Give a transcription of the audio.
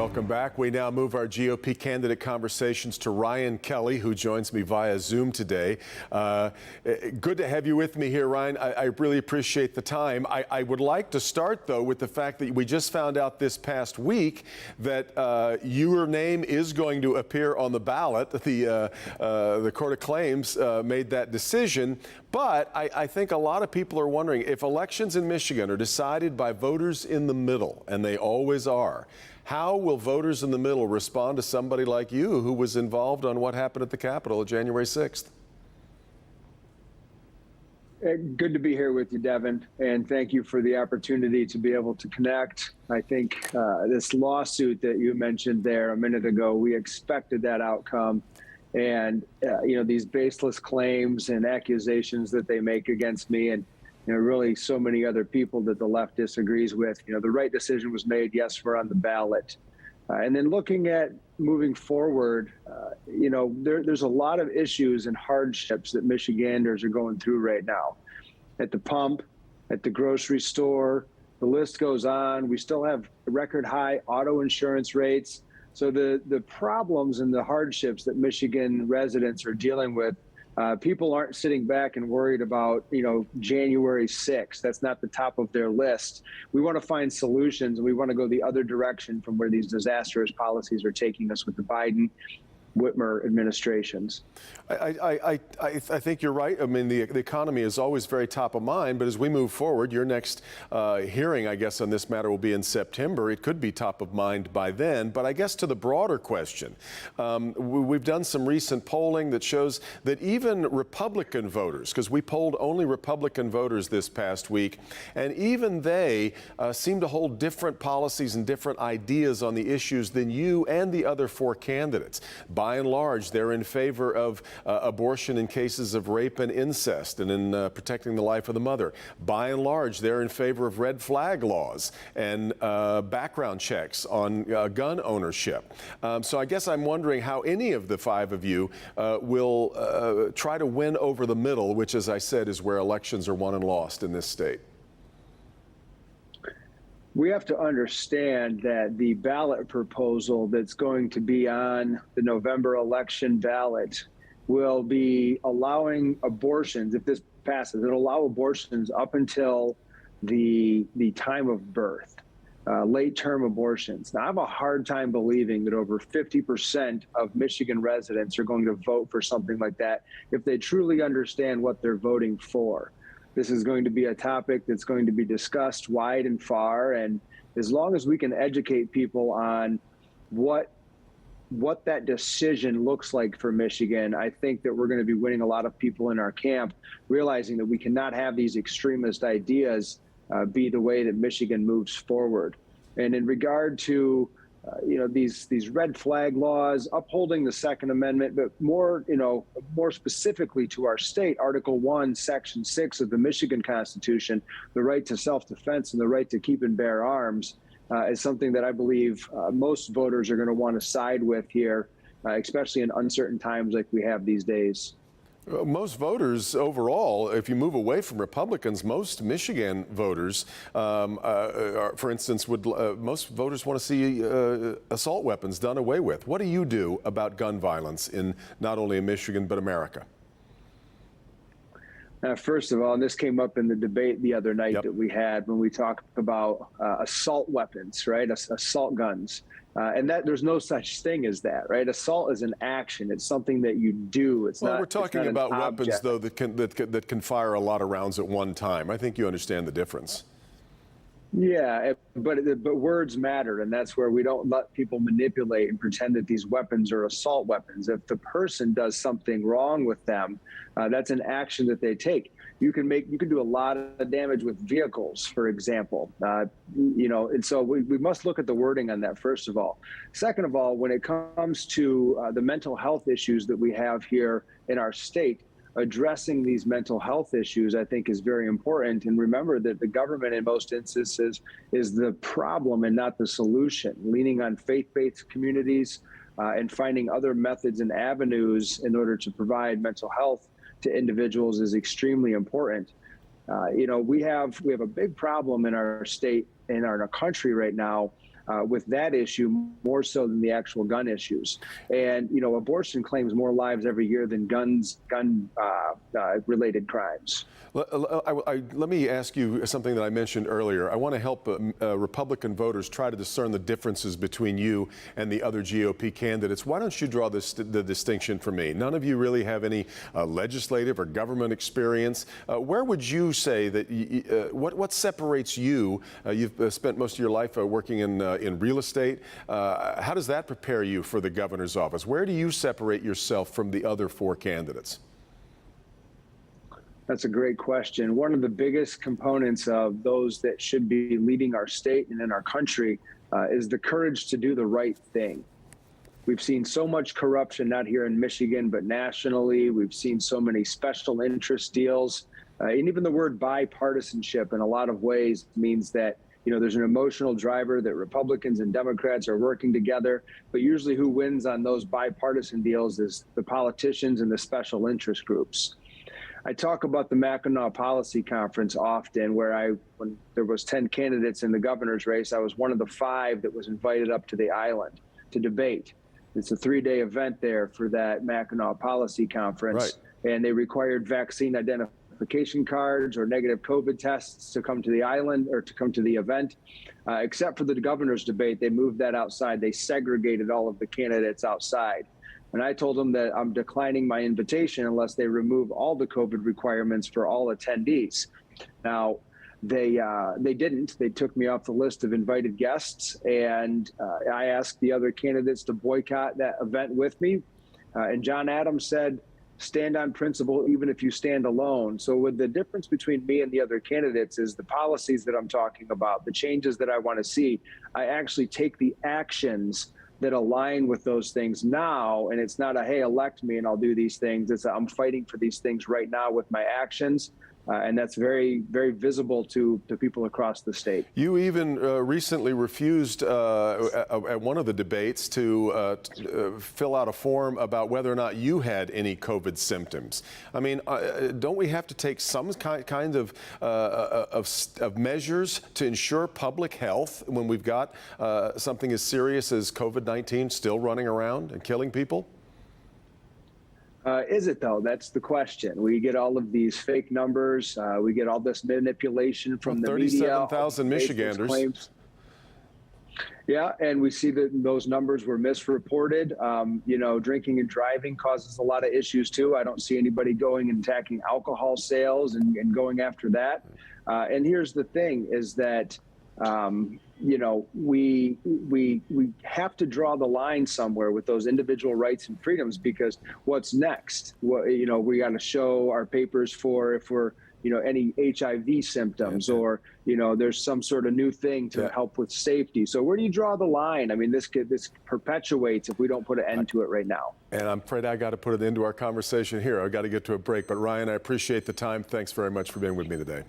Welcome back. We now move our GOP candidate conversations to Ryan Kelley, who joins me via Zoom today. Good to have you with me here, Ryan. I really appreciate the time. I would like to start, though, with the fact that we just found out this past week that your name is going to appear on the ballot. The Court of Claims made that decision. But I think a lot of people are wondering if elections in Michigan are decided by voters in the middle, and they always are, how will voters in the middle respond to somebody like you who was involved on what happened at the Capitol January 6th? Good to be here with you, Devin, and thank you for the opportunity to be able to connect. I think this lawsuit that you mentioned there a minute ago, we expected that outcome. And, these baseless claims and accusations that they make against me and, really so many other people that the left disagrees with, the right decision was made. Yes, we're on the ballot. And then looking at moving forward, there's a lot of issues and hardships that Michiganders are going through right now. At the pump, at the grocery store, the list goes on. We still have record high auto insurance rates. So the problems and the hardships that Michigan residents are dealing with, people aren't sitting back and worried about, January 6th. That's not the top of their list. We want to find solutions, and we want to go the other direction from where these disastrous policies are taking us with the Biden Whitmer administrations. I think you're right. I mean, the economy is always very top of mind, but as we move forward, your next hearing, I guess, on this matter will be in September. It could be top of mind by then. But I guess to the broader question, we've done some recent polling that shows that even Republican voters, because we polled only Republican voters this past week, and even they seem to hold different policies and different ideas on the issues than you and the other four candidates. By and large, they're in favor of abortion in cases of rape and incest and in protecting the life of the mother. By and large, they're in favor of red flag laws and background checks on gun ownership. So I guess I'm wondering how any of the five of you will try to win over the middle, which, as I said, is where elections are won and lost in this state. We have to understand that the ballot proposal that's going to be on the November election ballot will be allowing abortions. If this passes, it'll allow abortions up until the time of birth, late-term abortions. Now, I have a hard time believing that over 50% of Michigan residents are going to vote for something like that if they truly understand what they're voting for. This is going to be a topic that's going to be discussed wide and far. And as long as we can educate people on what that decision looks like for Michigan, I think that we're going to be winning a lot of people in our camp, realizing that we cannot have these extremist ideas be the way that Michigan moves forward. And in regard to these red flag laws, upholding the Second Amendment, but more specifically to our state, Article 1, Section 6 of the Michigan Constitution, the right to self-defense and the right to keep and bear arms, is something that I believe most voters are going to want to side with here, especially in uncertain times like we have these days. Most voters overall, if you move away from Republicans, most Michigan voters, for instance, most voters want to see assault weapons done away with. What do you do about gun violence in not only in Michigan, but America? First of all, and this came up in the debate the other night Yep. that we had when we talked about assault weapons, right? Assault guns. And that there's no such thing as that, right? Assault is an action. It's something that you do. It's well, not. We're talking it's not about weapons, object. though, that can fire a lot of rounds at one time. I think you understand the difference. Yeah, but words matter, and that's where we don't let people manipulate and pretend that these weapons are assault weapons. If the person does something wrong with them, that's an action that they take. You can do a lot of damage with vehicles, for example. And so we must look at the wording on that, first of all. Second of all, when it comes to the mental health issues that we have here in our state, addressing these mental health issues, I think, is very important. And remember that the government in most instances is the problem and not the solution. Leaning on faith-based communities and finding other methods and avenues in order to provide mental health to individuals is extremely important. We have a big problem in our state and in our country right now with that issue more so than the actual gun issues. And, abortion claims more lives every year than gun related crimes. Let me ask you something that I mentioned earlier. I want to help Republican voters try to discern the differences between you and the other GOP candidates. Why don't you draw the distinction for me? None of you really have any legislative or government experience. Where would you say that what separates you? You've spent most of your life working in real estate. How does that prepare you for the governor's office? Where do you separate yourself from the other four candidates? That's a great question. One of the biggest components of those that should be leading our state and in our country is the courage to do the right thing. We've seen so much corruption, not here in Michigan, but nationally. We've seen so many special interest deals. And even the word bipartisanship in a lot of ways means that there's an emotional driver that Republicans and Democrats are working together, but usually who wins on those bipartisan deals is the politicians and the special interest groups. I talk about the Mackinac Policy Conference often, where when there was 10 candidates in the governor's race, I was one of the 5 that was invited up to the island to debate. It's a 3-day event there for that Mackinac Policy Conference, right. And they required vaccine identification cards or negative COVID tests to come to the island or to come to the event. Except for the governor's debate, they moved that outside. They segregated all of the candidates outside. And I told them that I'm declining my invitation unless they remove all the COVID requirements for all attendees. Now, they didn't. They took me off the list of invited guests, and I asked the other candidates to boycott that event with me. And John Adams said, stand on principle even if you stand alone. So with the difference between me and the other candidates is the policies that I'm talking about, the changes that I want to see. I actually take the actions that align with those things now. And it's not a, hey, elect me and I'll do these things. It's I'm fighting for these things right now with my actions. And that's very, very visible to people across the state. You even recently refused at one of the debates to fill out a form about whether or not you had any COVID symptoms. I mean, don't we have to take some kind of measures to ensure public health when we've got something as serious as COVID-19 still running around and killing people? Is it, though? That's the question. We get all of these fake numbers. We get all this manipulation from the media. 37,000 Michiganders. Claims. Yeah, and we see that those numbers were misreported. Drinking and driving causes a lot of issues, too. I don't see anybody going and attacking alcohol sales and going after that. And here's the thing is that we have to draw the line somewhere with those individual rights and freedoms, because what's next? We got to show our papers for if we're, any HIV symptoms or, there's some sort of new thing to help with safety. So where do you draw the line? I mean, this perpetuates if we don't put an end to it right now. And I'm afraid I got to put it into our conversation here. I got to get to a break. But Ryan, I appreciate the time. Thanks very much for being with me today.